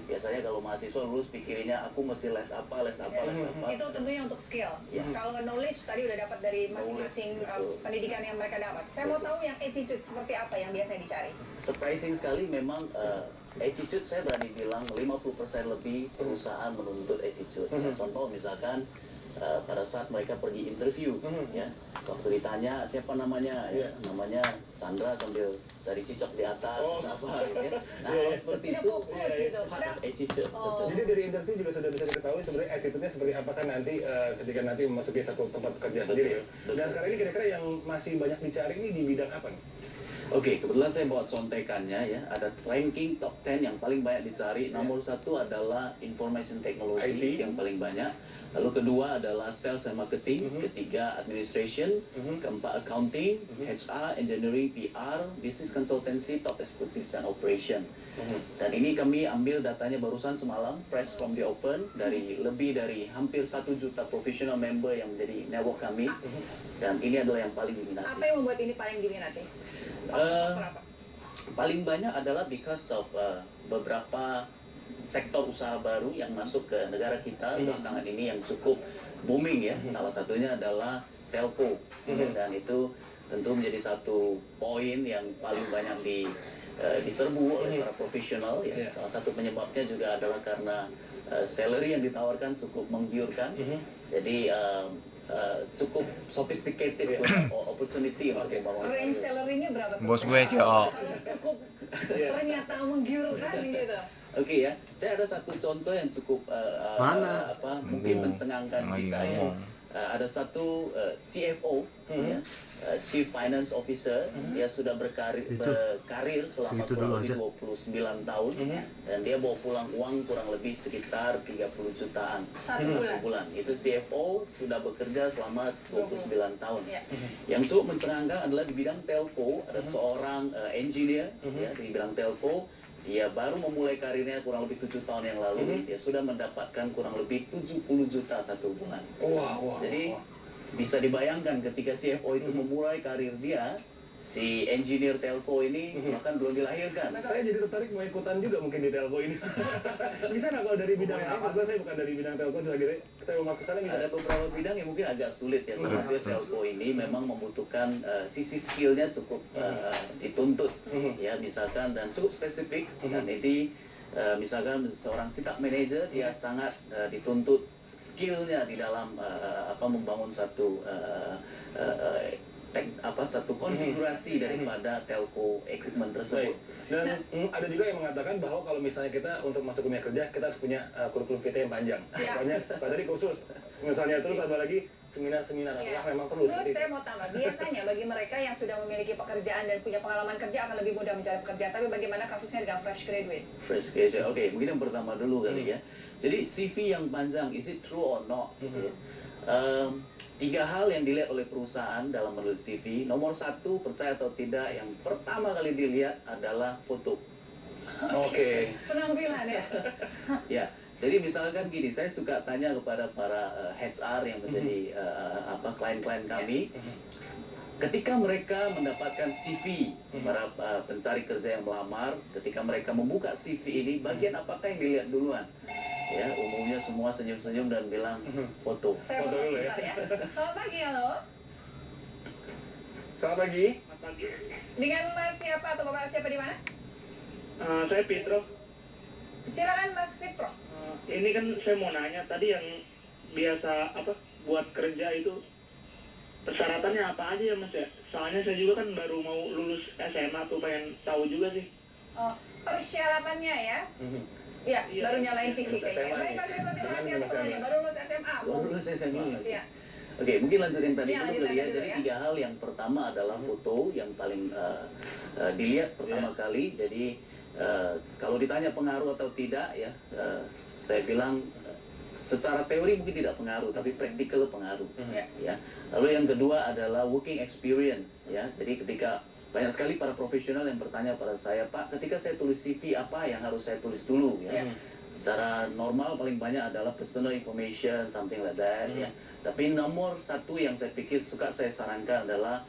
Biasanya kalau mahasiswa lulus pikirinnya aku mesti les apa. Itu tentunya untuk skill. Kalau knowledge tadi udah dapat dari masing-masing pendidikan yang mereka dapat. Saya mau tahu yang attitude seperti apa yang biasanya dicari. Surprising sekali memang attitude, saya berani bilang 50% lebih perusahaan menuntut attitude. Contoh misalkan pada saat mereka pergi interview, ya, waktu ditanya siapa namanya, namanya Sandra sambil cari cicak di atas, apa, gitu ya. Nah, seperti itu, attitude. Jadi dari interview juga sudah bisa diketahui sebenarnya attitude-nya seperti apa kan nanti ketika nanti memasuki satu tempat kerja sendiri. Dan sekarang ini kira-kira yang masih banyak dicari ini di bidang apa nih? Oke, kebetulan saya bawa contekannya ya. Ada ranking top 10 yang paling banyak dicari. Nomor satu adalah information technology IT yang paling banyak. Lalu kedua adalah sales and marketing, ketiga administration, keempat accounting, HR, engineering, PR, business consultancy, top executive dan operation. Dan ini kami ambil datanya barusan semalam, fresh from the open, dari lebih dari hampir 1 juta professional member yang menjadi network kami. Dan ini adalah yang paling diminati. Apa yang membuat ini paling diminati? Paling banyak adalah because of beberapa sektor usaha baru yang masuk ke negara kita belakangan ini yang cukup booming ya. Salah satunya adalah telco, dan itu tentu menjadi satu poin yang paling banyak diserbu oleh para profesional ya. Salah satu penyebabnya juga adalah karena salary yang ditawarkan cukup menggiurkan. Jadi cukup sophisticated opportunity untuk membangun. Range salary-nya berapa? Bos gue CEO. Cukup ternyata menggiurkan gitu. Oke ya, saya ada satu contoh yang cukup mungkin mencengangkan kita ya. Ada satu CFO, ya, Chief Finance Officer, dia sudah berkarir selama kurang lebih 29 tahun, dan dia bawa pulang uang kurang lebih sekitar 30 jutaan Satu bulan. Itu CFO sudah bekerja selama 29 tahun. Yang cukup mencengangkan adalah di bidang telco, ada seorang engineer ya, di bidang telco. Dia baru memulai karirnya kurang lebih 7 tahun yang lalu. Dia sudah mendapatkan kurang lebih 70 juta satu bulan. Jadi bisa dibayangkan ketika CFO itu memulai karir dia, si engineer telco ini bahkan belum dilahirkan. Saya jadi tertarik mau ikutan juga mungkin di telco ini. Bisa nggak kalau dari bidang lain? Karena saya bukan dari bidang telco, saya mau masuk ke sana bisa. Ada beberapa bidang yang mungkin agak sulit ya. Seperti telco ini memang membutuhkan sisi skillnya cukup dituntut ya, misalkan, dan cukup spesifik. Dan ini misalkan seorang sikap manager, dia sangat dituntut skillnya di dalam membangun satu satu konfigurasi daripada telco equipment tersebut. Dan ada juga yang mengatakan bahwa kalau misalnya kita untuk masuk dunia kerja, kita harus punya kurikulum vitae yang panjang. Pokoknya tadi khusus, misalnya terus ada lagi seminar-seminar, apakah memang perlu? Terus saya mau tambah, biasanya bagi mereka yang sudah memiliki pekerjaan dan punya pengalaman kerja akan lebih mudah mencari pekerjaan. Tapi bagaimana kasusnya dengan fresh graduate? Fresh graduate, oke, mungkin yang pertama dulu kali ya. Jadi CV yang panjang, is it true or not? 3 hal yang dilihat oleh perusahaan dalam menulis CV. Nomor 1, percaya atau tidak, yang pertama kali dilihat adalah foto. Penampilan ya? Ya, jadi misalkan gini, saya suka tanya kepada para HR yang menjadi klien-klien kami. Ketika mereka mendapatkan CV, para pencari kerja yang melamar, ketika mereka membuka CV ini, bagian apakah yang dilihat duluan? Ya, umumnya semua senyum-senyum dan bilang foto. Saya foto dulu ya. Selamat pagi, halo. Selamat pagi. Dengan Mas siapa atau Bapak siapa di mana? Saya Petro. Silakan Mas Petro. Ini kan saya mau nanya tadi yang biasa buat kerja itu persyaratannya apa aja ya Mas ya? Soalnya saya juga kan baru mau lulus SMA tuh, pengen tahu juga sih. Persyaratannya ya? Iya, baru nyalain TV kayaknya. Baru lulus SMA. Baru lulus SMA. Iya. Oke, mungkin lanjutin tadi dulu ya. Jadi 3 hal, yang pertama adalah foto yang paling dilihat pertama kali. Jadi kalau ditanya pengaruh atau tidak ya, saya bilang secara teori mungkin tidak pengaruh, tapi praktikal pengaruh. Ya. Lalu yang kedua adalah working experience ya. Jadi ketika banyak sekali para profesional yang bertanya pada saya, Pak, ketika saya tulis CV, apa yang harus saya tulis dulu ya? Secara normal paling banyak adalah personal information, something like that ya. Tapi nomor 1 yang saya pikir suka saya sarankan adalah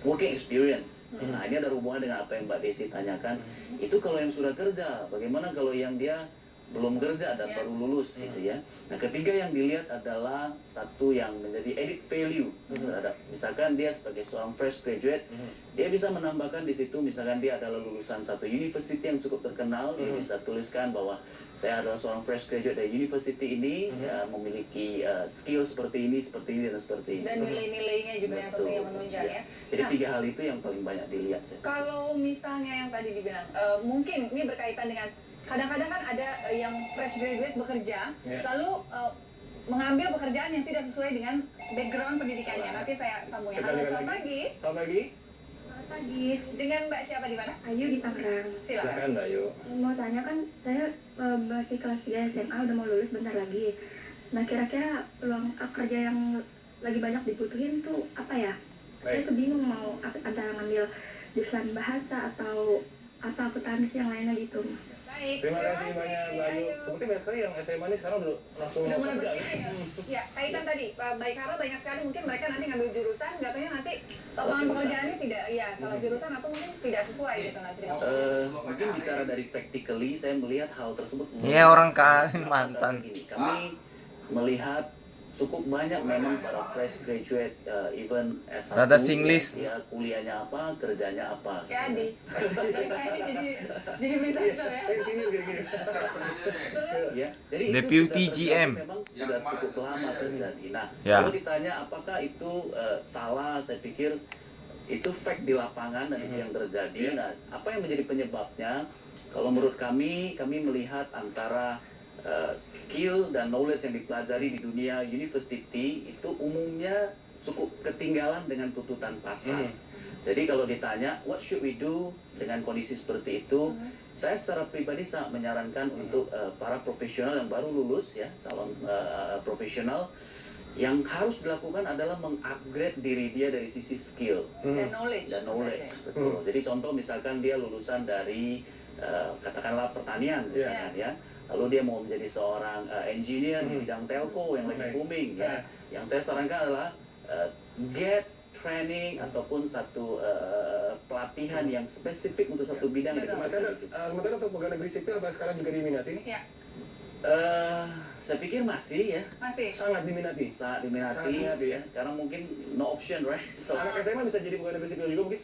working experience. Nah, ini ada hubungan dengan apa yang Mbak Desi tanyakan. Itu kalau yang sudah kerja, bagaimana kalau yang dia belum kerja dan baru lulus gitu ya. Nah, ketiga yang dilihat adalah satu yang menjadi added value terhadap, misalkan dia sebagai seorang fresh graduate, dia bisa menambahkan di situ, misalkan dia adalah lulusan satu university yang cukup terkenal, dia bisa tuliskan bahwa saya adalah seorang fresh graduate dari university ini, saya memiliki skill seperti ini, dan seperti ini. Dan nilai-nilainya juga yang tentunya menunjang ya. Jadi Nah, 3 hal itu yang paling banyak dilihat. kalau misalnya yang tadi dibilang, mungkin ini berkaitan dengan kadang-kadang kan ada yang fresh graduate bekerja, lalu mengambil pekerjaan yang tidak sesuai dengan background pendidikannya. Nanti saya sambung ya. Halo, selamat pagi. Selamat pagi. Selamat pagi. Dengan Mbak siapa di mana? Ayu di Tangerang. Silakan. Silakan Mbak Ayu. Mau tanya kan, saya masih kelas 3 SMA, udah mau lulus bentar lagi. Nah, kira-kira peluang kerja yang lagi banyak dibutuhin tuh apa ya? Saya tuh bingung mau antara ngambil jurusan bahasa atau akuntansi yang lainnya gitu. Baik. Terima kasih banyak Mbak Ayu. Seperti banyak sekali yang SMA ini sekarang udah langsung Udah mau mulai kerja. berpikir ya. Ya, kaitan tadi, baik karena banyak sekali mungkin mereka nanti ngambil jurusan, nggak taunya nanti lapangan pekerjaannya tidak, ya salah jurusan atau mungkin tidak sesuai gitu nanti. Mungkin bicara dari practically, saya melihat hal tersebut. Iya, orang Kalimantan. Kami melihat cukup banyak memang para fresh graduate, even S1, Rada Singlish. ya kuliahnya apa, kerjanya apa. Kayak Adi. Kayak Adi jadi presenter ya. Ya, jadi itu Deputy sudah terjadi, GM. memang sudah cukup lama terjadi. Nah, Ya. kalau ditanya apakah itu salah, saya pikir itu fact di lapangan dan itu yang terjadi. Nah, apa yang menjadi penyebabnya? Kalau menurut kami melihat antara skill dan knowledge yang dipelajari di dunia university itu umumnya cukup ketinggalan dengan tuntutan pasar. Jadi kalau ditanya what should we do dengan kondisi seperti itu, saya secara pribadi sangat menyarankan untuk para profesional yang baru lulus ya, calon profesional, yang harus dilakukan adalah mengupgrade diri dia dari sisi skill Dan knowledge. betul. Jadi contoh misalkan dia lulusan dari katakanlah pertanian misalkan, ya, lalu dia mau menjadi seorang engineer di bidang telco yang lagi booming ya, yang saya sarankan adalah get training ataupun satu pelatihan yang spesifik untuk satu bidang. Sementara untuk pegawai negeri sipil apa sekarang juga diminati nih? Ya, Saya pikir masih ya, masih. Sangat diminati. sangat diminati, Sangat diminati, ya. Sekarang mungkin no option, right? So, Anak SMA bisa jadi pegawai negeri sipil juga mungkin?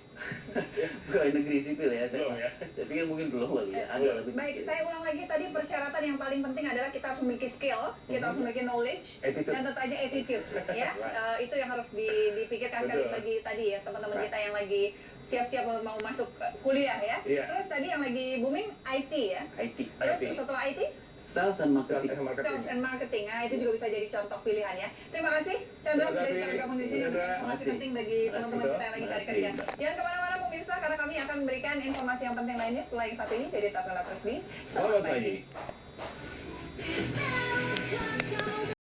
pegawai negeri sipil ya, Belum ya? saya pikir mungkin belum kali ya. Ada lebih. Baik, saya ulang lagi tadi persyaratan yang paling penting adalah kita harus memiliki skill, kita harus memiliki knowledge, Attitude. dan tentu aja attitude, ya. Itu yang harus dipikirkan sekali Betul. bagi tadi ya teman-teman kita yang lagi siap-siap mau masuk kuliah ya. Iya. Terus tadi yang lagi booming IT ya. IT, Terus setelah IT sales and marketing. sales and marketing, nah itu juga bisa jadi contoh pilihan ya. Terima kasih Chandra Terima sudah kasih, bisa bergabung di sini. Chandra. Informasi Makasih. penting bagi teman-teman kita yang lagi cari Makasih. kerja. Jangan kemana-mana pemirsa karena kami akan memberikan informasi yang penting lainnya setelah yang satu ini. Jadi tetaplah terus di Selamat pagi.